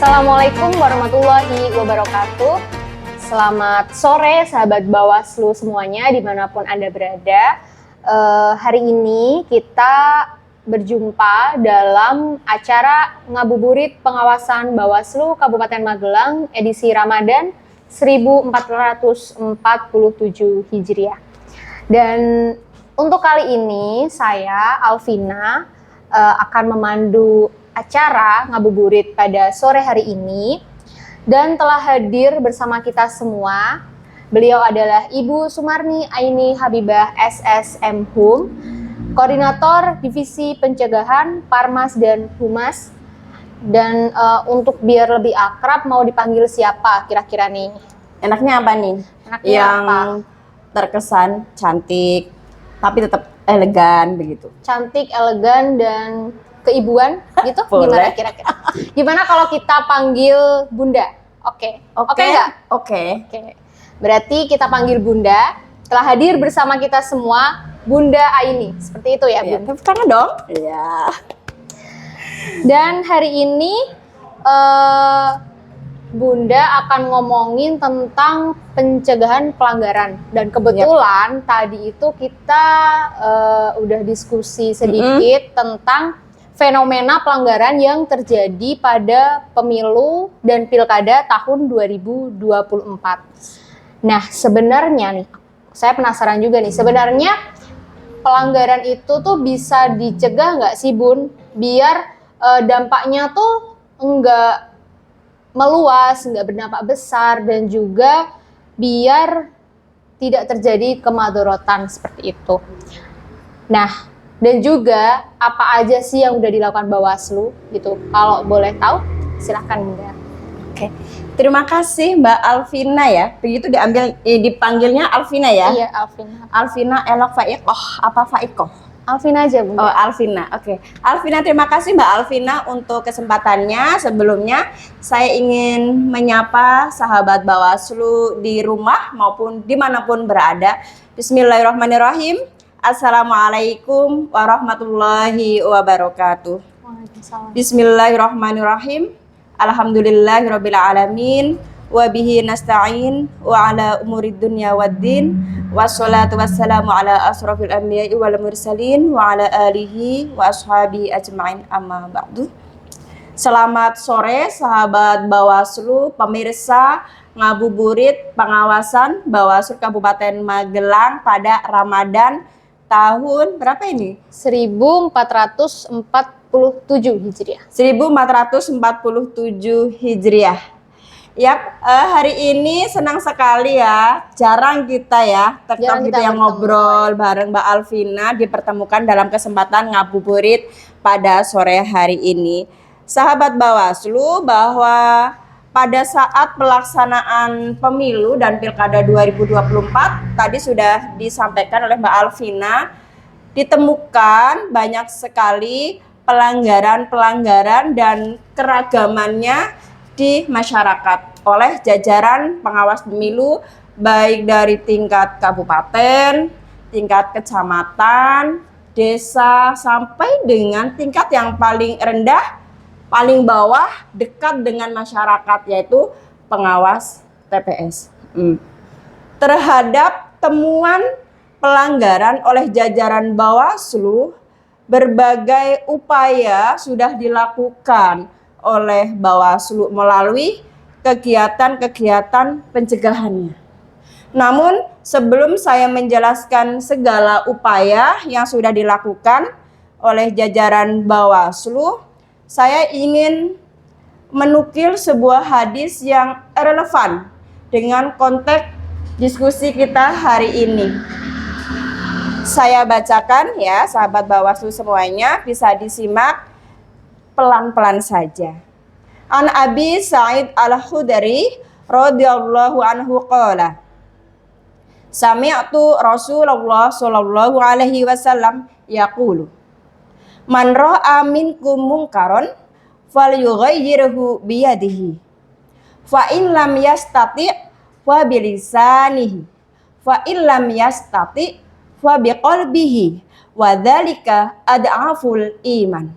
Assalamualaikum warahmatullahi wabarakatuh. Selamat sore sahabat Bawaslu semuanya dimanapun Anda berada. Hari ini kita berjumpa dalam acara ngabuburit pengawasan Bawaslu Kabupaten Magelang edisi Ramadan 1447 Hijriah. Dan untuk kali ini saya, Alvina, akan memandu acara ngabuburit pada sore hari ini. Dan telah hadir bersama kita semua. Beliau adalah Ibu Sumarni Aini Habibah SSM Hum, Koordinator Divisi Pencegahan Parmas dan Humas. Dan untuk biar lebih akrab mau dipanggil siapa kira-kira nih? Enaknya apa nih? Enaknya yang apa? terkesan cantik tapi tetap elegan begitu. Cantik, elegan, dan keibuan gitu? Gimana Boleh. kira-kira? Gimana kalau kita panggil Bunda? Oke nggak? Oke. Oke. Berarti kita panggil Bunda. Telah hadir bersama kita semua Bunda Aini. Seperti itu ya, Ya, Bun? tepuk tangan dong. Iya. Dan hari ini Bunda akan ngomongin tentang pencegahan pelanggaran. Dan kebetulan tadi itu kita udah diskusi sedikit tentang fenomena pelanggaran yang terjadi pada pemilu dan pilkada tahun 2024. Nah, sebenarnya nih, saya penasaran juga nih, sebenarnya pelanggaran itu tuh bisa dicegah nggak sih, Bun? Biar dampaknya tuh nggak meluas, nggak berdampak besar, dan juga biar tidak terjadi kemadorotan seperti itu. Nah, dan juga apa aja sih yang udah dilakukan Bawaslu gitu? Kalau boleh tahu, silahkan Bunda. Oke. Terima kasih Mbak Alvina ya. Begitu dipanggilnya Alvina ya? Iya, Alvina. Alvina Elok Faikoh. Apa Faikoh? Alvina aja Bunda. Oh, Alvina. Oke. Alvina, terima kasih Mbak Alvina untuk kesempatannya. Sebelumnya saya ingin menyapa sahabat Bawaslu di rumah maupun dimanapun berada. Bismillahirrahmanirrahim. Assalamualaikum warahmatullahi wabarakatuh. Waalaikumsalam. Bismillahirrahmanirrahim. Alhamdulillahirabbil alamin wa bihi nasta'in wa ala umurid dunya waddin. Wassalatu wassalamu ala asrofil anbiya'i wal mursalin wa ala alihi wa ashabi ajma'in, amma ba'du. Selamat sore sahabat Bawaslu, pemirsa ngabuburit pengawasan Bawaslu Kabupaten Magelang pada Ramadan tahun berapa ini? 1447 Hijriah. 1447 Hijriah. Yap, hari ini senang sekali ya. Jarang kita ya, Jarang kita kita yang bertemu. ngobrol bareng Mbak Alvina dipertemukan dalam kesempatan ngabuburit pada sore hari ini. Sahabat Bawaslu, bahwa pada saat pelaksanaan pemilu dan pilkada 2024 tadi sudah disampaikan oleh Mbak Alvina, ditemukan banyak sekali pelanggaran-pelanggaran dan keragamannya di masyarakat oleh jajaran pengawas pemilu, baik dari tingkat kabupaten, tingkat kecamatan, desa, sampai dengan tingkat yang paling rendah, paling bawah, dekat dengan masyarakat, yaitu pengawas TPS. Terhadap temuan pelanggaran oleh jajaran Bawaslu, berbagai upaya sudah dilakukan oleh Bawaslu melalui kegiatan-kegiatan pencegahannya. Namun sebelum saya menjelaskan segala upaya yang sudah dilakukan oleh jajaran Bawaslu, saya ingin menukil sebuah hadis yang relevan dengan konteks diskusi kita hari ini. Saya bacakan ya, sahabat Bawaslu semuanya, bisa disimak pelan-pelan saja. An Abi Sa'id Al-Khudri radhiyallahu anhu qala, sami'tu Rasulullah sallallahu alaihi wasallam yaqulu, man ra'a minkum munkaron falyughayyirhu biyadihi, fa in lam yastati' fa bilisanihi, fa in lam yastati' fa biqalbihi, wa dzalika ad'aful iman.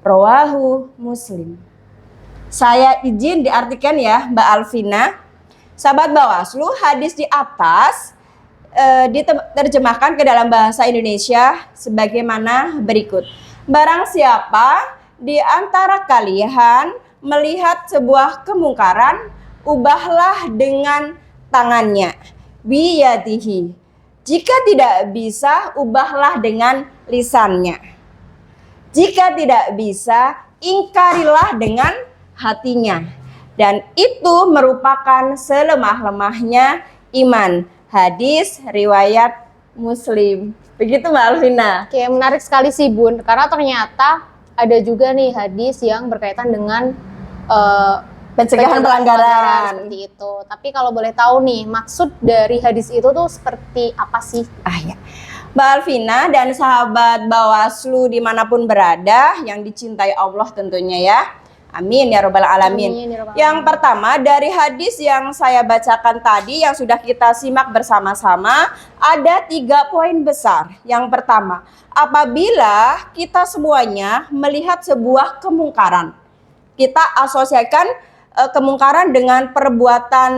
Rawahu Muslim. Saya izin diartikan ya Mbak Alvina. Sahabat Bawaslu, hadis di atas diterjemahkan ke dalam bahasa Indonesia sebagaimana berikut. Barang siapa di antara kalian melihat sebuah kemungkaran, ubahlah dengan tangannya, biyadihi. Jika tidak bisa, ubahlah dengan lisannya. Jika tidak bisa, ingkarilah dengan hatinya. Dan itu merupakan selemah-lemahnya iman. Hadis riwayat Muslim. Begitu Mbak Alvina. Oke, menarik sekali sih Bun, karena ternyata ada juga nih hadis yang berkaitan dengan Pencegahan pelanggaran. seperti itu. Tapi kalau boleh tahu nih, maksud dari hadis itu tuh seperti apa sih? Ya. Mbak Alvina dan sahabat Bawaslu dimanapun berada yang dicintai Allah tentunya ya. Amin ya robbal alamin. Amin ya rabbal Yang alamin. pertama dari hadis yang saya bacakan tadi yang sudah kita simak bersama-sama, ada 3 poin besar. Yang pertama, apabila kita semuanya melihat sebuah kemungkaran, kita asosiasikan kemungkaran dengan perbuatan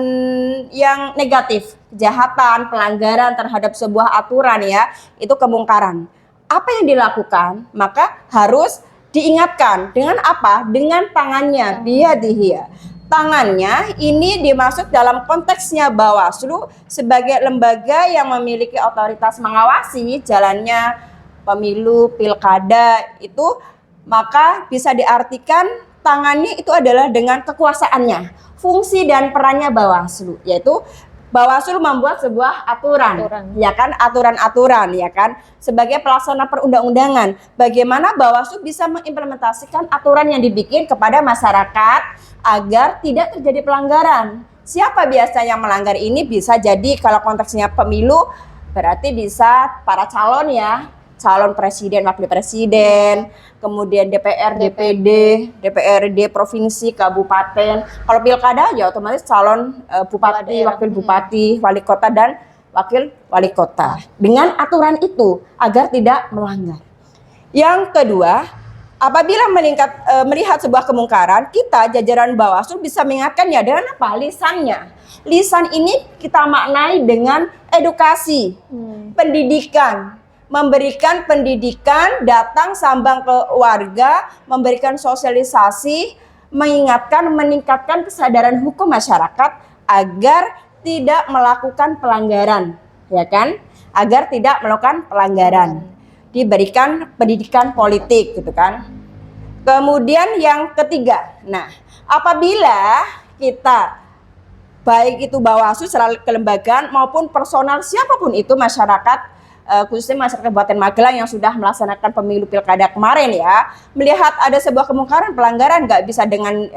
yang negatif, kejahatan, pelanggaran terhadap sebuah aturan ya, itu kemungkaran. Apa yang dilakukan? Maka harus diingatkan dengan apa? Dengan tangannya, biyadihi. Tangannya ini dimaksud dalam konteksnya Bawaslu sebagai lembaga yang memiliki otoritas mengawasi jalannya pemilu, pilkada itu, maka bisa diartikan tangannya itu adalah dengan kekuasaannya, fungsi dan perannya Bawaslu, yaitu Bawaslu membuat sebuah aturan, ya kan, aturan-aturan, ya kan, sebagai pelaksana perundang-undangan. Bagaimana Bawaslu bisa mengimplementasikan aturan yang dibikin kepada masyarakat agar tidak terjadi pelanggaran. Siapa biasanya yang melanggar ini? Bisa jadi kalau konteksnya pemilu, berarti bisa para calon ya, calon presiden, wakil presiden, kemudian DPR, DPD, DPRD provinsi, kabupaten. Kalau pilkada ya otomatis calon bupati, wakil bupati, wali kota dan wakil wali kota. Dengan aturan itu agar tidak melanggar. Yang kedua, apabila melihat sebuah kemungkaran, kita jajaran Bawaslu bisa mengingatkannya dengan apa? Lisannya. Lisan ini kita maknai dengan edukasi, pendidikan. Memberikan pendidikan, datang sambang ke warga, memberikan sosialisasi, mengingatkan, meningkatkan kesadaran hukum masyarakat agar tidak melakukan pelanggaran, ya kan? Agar tidak melakukan pelanggaran. Diberikan pendidikan politik gitu kan. Kemudian yang ketiga, nah, apabila kita baik itu Bawaslu secara kelembagaan maupun personal siapapun itu masyarakat, khususnya masyarakat Kabupaten Magelang yang sudah melaksanakan pemilu pilkada kemarin ya, melihat ada sebuah kemungkaran pelanggaran, nggak bisa dengan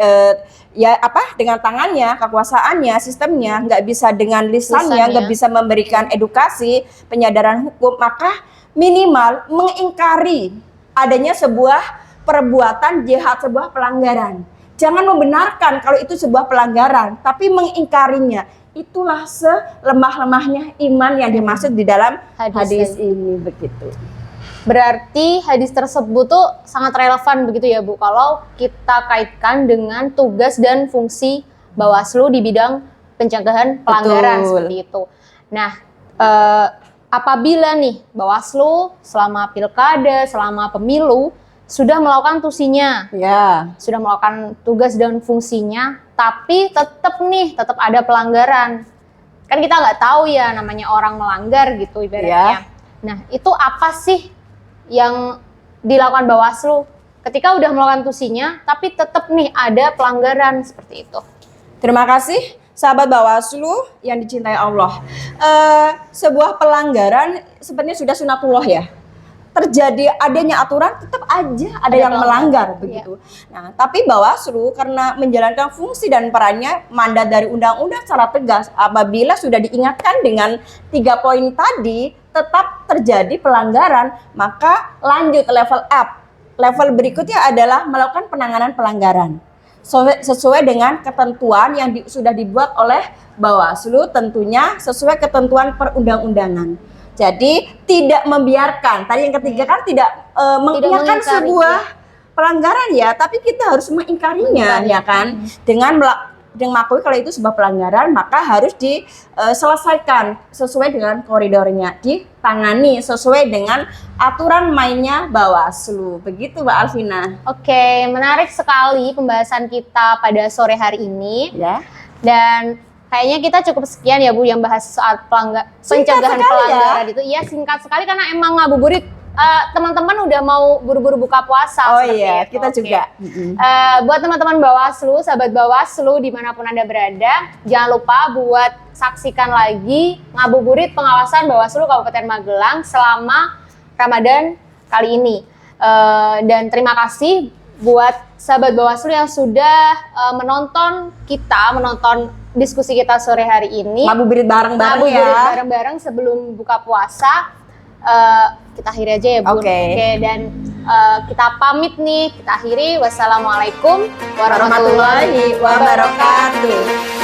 dengan tangannya, kekuasaannya, sistemnya, nggak bisa dengan lisannya, nggak bisa memberikan edukasi, penyadaran hukum, maka minimal mengingkari adanya sebuah perbuatan jahat, sebuah pelanggaran. Jangan membenarkan kalau itu sebuah pelanggaran, tapi mengingkarinya. Itulah selemah-lemahnya iman yang dimaksud di dalam hadis ini, begitu. Berarti hadis tersebut tuh sangat relevan begitu ya Bu, kalau kita kaitkan dengan tugas dan fungsi Bawaslu di bidang pencegahan pelanggaran. Betul. Seperti itu. Nah, apabila nih Bawaslu selama pilkada, selama pemilu sudah melakukan tusinya, ya, sudah melakukan tugas dan fungsinya, tapi tetap ada pelanggaran. Kan kita nggak tahu ya namanya orang melanggar gitu ibaratnya. Ya. Nah, itu apa sih yang dilakukan Bawaslu ketika udah melakukan tusinya, tapi tetap nih ada pelanggaran seperti itu? Terima kasih sahabat Bawaslu yang dicintai Allah. Sebuah pelanggaran sebenarnya sudah sunatullah ya. Terjadi adanya aturan tetap aja ada yang melanggar begitu. Nah, tapi Bawaslu karena menjalankan fungsi dan perannya mandat dari undang-undang secara tegas, apabila sudah diingatkan dengan 3 poin tadi tetap terjadi pelanggaran, maka lanjut level up. Level berikutnya adalah melakukan penanganan pelanggaran sesuai dengan ketentuan yang sudah dibuat oleh Bawaslu, tentunya sesuai ketentuan perundang-undangan. Jadi tidak membiarkan. Tadi yang ketiga kan tidak mengiyakan sebuah pelanggaran ya, tapi kita harus mengingkarinya ya kan. Dengan mengakui kalau itu sebuah pelanggaran, maka harus diselesaikan sesuai dengan koridornya, ditangani sesuai dengan aturan mainnya Bawaslu. Begitu Mbak Alvina. Oke, menarik sekali pembahasan kita pada sore hari ini. Ya. Dan kayaknya kita cukup sekian ya Bu yang bahas soal pencegahan pelanggaran itu. Iya, singkat sekali karena emang ngabuburit. Teman-teman udah mau buru-buru buka puasa. Oh iya, kita juga. Buat teman-teman Bawaslu, sahabat Bawaslu dimanapun Anda berada, jangan lupa buat saksikan lagi ngabuburit pengawasan Bawaslu Kabupaten Magelang selama Ramadan kali ini. Dan terima kasih buat sahabat Bawaslu yang sudah menonton diskusi kita sore hari ini. Ngabuburit bareng-bareng ya. Ngabuburit bareng-bareng sebelum buka puasa. Kita akhiri aja ya Bun. Oke, dan kita pamit nih, kita akhiri. Wassalamualaikum warahmatullahi wabarakatuh.